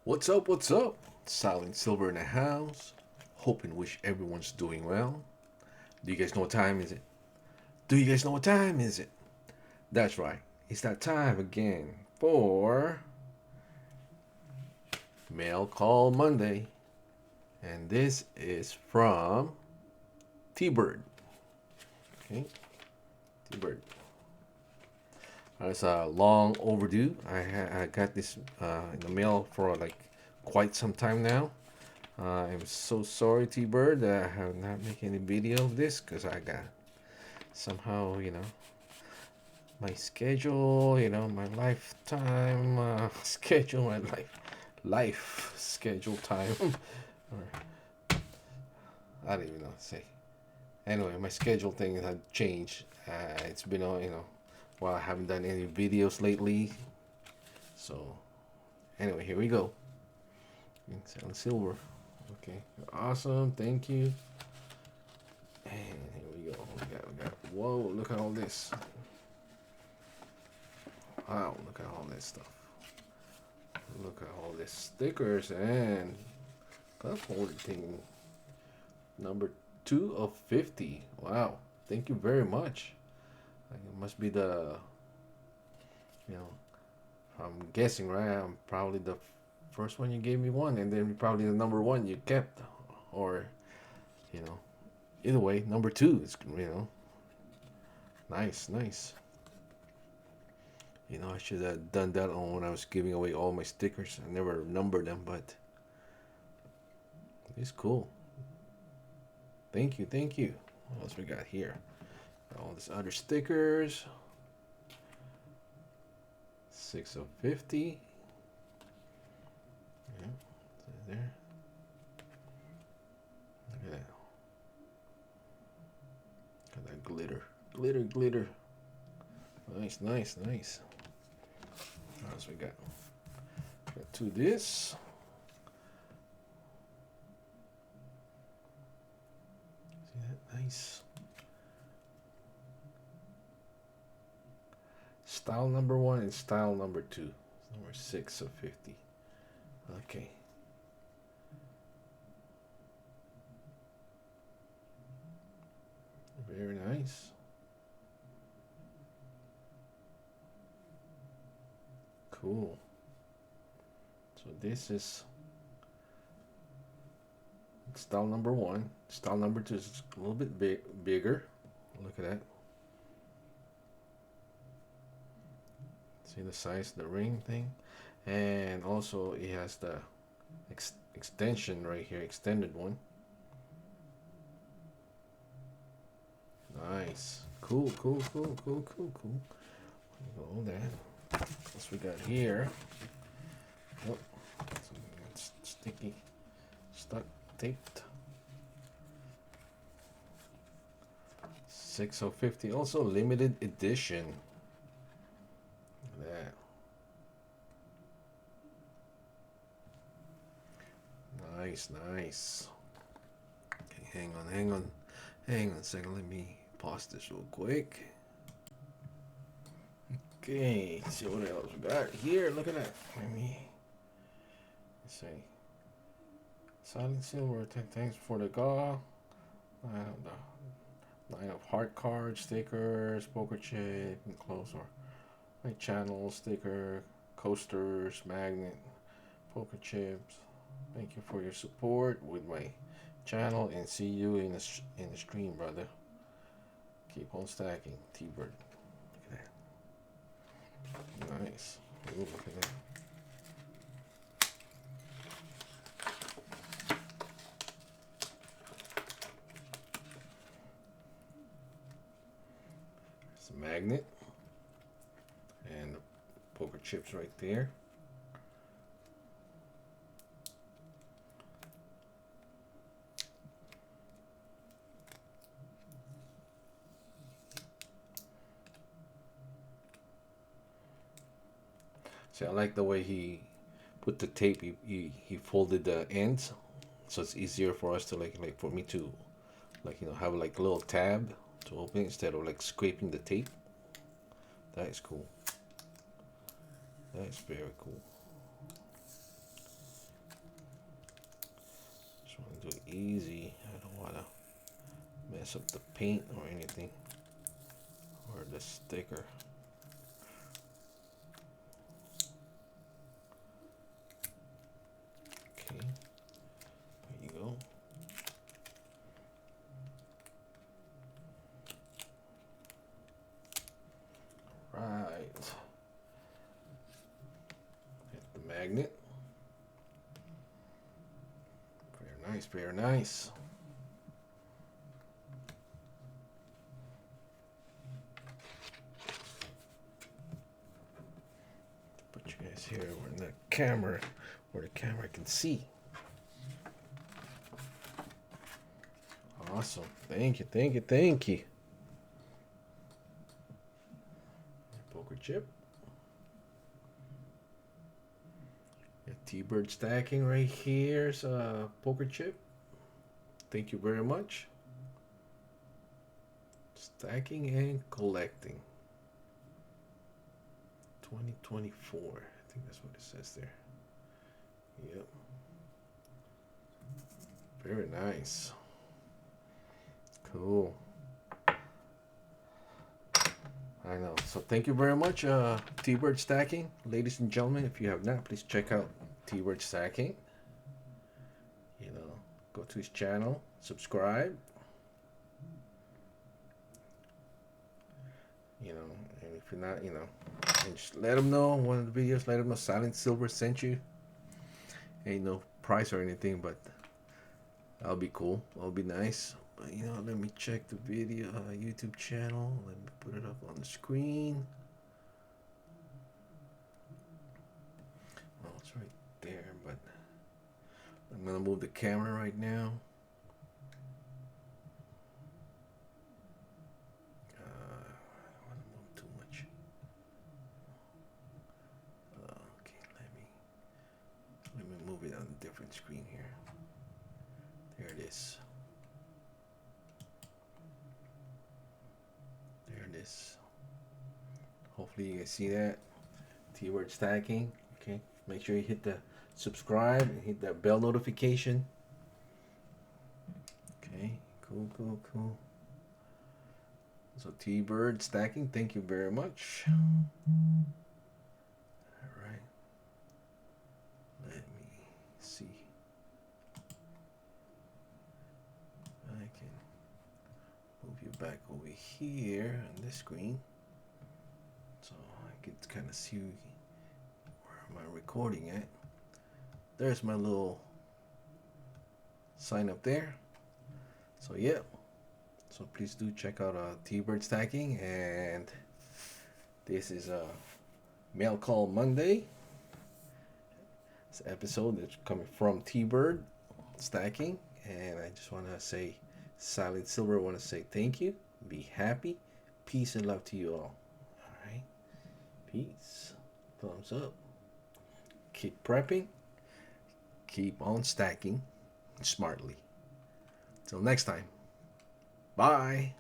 What's up? What's up? Silent Silver in the house. Hope and wish everyone's doing well. Do you guys know what time is it? Do you guys know what time is it? That's right. It's that time again for Mail Call Monday. And this is from T-Bird. Okay, T-Bird. It's long overdue. I got this in the mail for like quite some time now. I'm so sorry, T-Bird, that I have not made any video of this because I got somehow, my schedule, my lifetime schedule, my life schedule time, or I don't even know what to say. Anyway, my schedule thing has changed. It's been, while I haven't done any videos lately. So, anyway, here we go. Selling silver. Okay, awesome. Thank you. And here we go. We got. Whoa! Look at all this. Wow! Look at all this stuff. Look at all this stickers and cup holder thing. Number 2 of 50. Wow! Thank you very much. It must be the. I'm guessing, right? I'm probably the first one you gave me one, and then probably the number 1 you kept, or you know either way, number 2 is nice. I should have done that on when I was giving away all my stickers. I never numbered them, but it's cool. Thank you. What else we got here? All these other stickers. 6 of 50. Yeah, there. Look at that. Look at that glitter. Nice. What else we got? Got 2 this. See that? Nice. Style number 1 and style number 2. Number 6 of 50. Okay. Very nice. Cool. So this is style number 1. Style number 2 is a little bit bigger. Look at that. See the size of the ring thing? And also it has the extension right here, extended one. Nice. Cool. All that. What we got here? Oh, it's sticky, stuck, taped. 6 of 50. Also limited edition. Look at that. Nice. Okay, hang on a second. Let me pause this real quick. Okay, let's see what else we got here. Look at that. Let's see. Silent Silver, thanks for the GAW. The line of heart cards, stickers, poker chip, enclosure. My channel, sticker, coasters, magnet, poker chips. Thank you for your support with my channel, and see you in the stream, brother. Keep on stacking, T-Bird. Look at that. Nice. Ooh, look at that. It's a magnet. And the poker chips right there. See, I like the way he put the tape. He folded the ends, so it's easier for us to like for me to have like a little tab to open it instead of like scraping the tape. That is cool. That is very cool. do it easy. I don't want to mess up the paint or anything, or the sticker. Okay, there you go. Right. Get the magnet. Very nice, very nice. Put you guys here where the camera can see. Awesome. Thank you, thank you, thank you. Poker chip. T-Bird stacking right here's a poker chip. Thank you very much. Stacking and collecting. 2024. I think that's what it says there. Yep. Very nice. Cool. I know. So thank you very much, T-Bird Stacking. Ladies and gentlemen, if you have not, please check out T-Bird Stacking. You know, go to his channel, subscribe. You know, and if you're not, you know, and just let him know one of the videos. Let him know Silent Silver sent you. Ain't no price or anything, but that'll be cool. That'll be nice. But, you know, let me check the video, YouTube channel. Let me put it up on the screen. Well, it's right there, but I'm gonna move the camera right now. I want to move too much. Okay, let me move it on a different screen here. There it is. There it is. Hopefully you guys see that. T-Bird Stacking. Okay, make sure you hit the subscribe and hit that bell notification. Okay, cool, cool, cool. So T-Bird Stacking, thank you very much. All right. Let me see. I can move you back over here on this screen, so I can kind of see where am I recording at. There's my little sign up there. So yeah, so please do check out T-Bird Stacking, and this is a Mail Call Monday. This episode is coming from T-Bird Stacking, and I just want to say, Silent Silver, I want to say thank you. Be happy. Peace and love to you all. All right. Peace. Thumbs up. Keep prepping. Keep on stacking smartly. Till next time. Bye.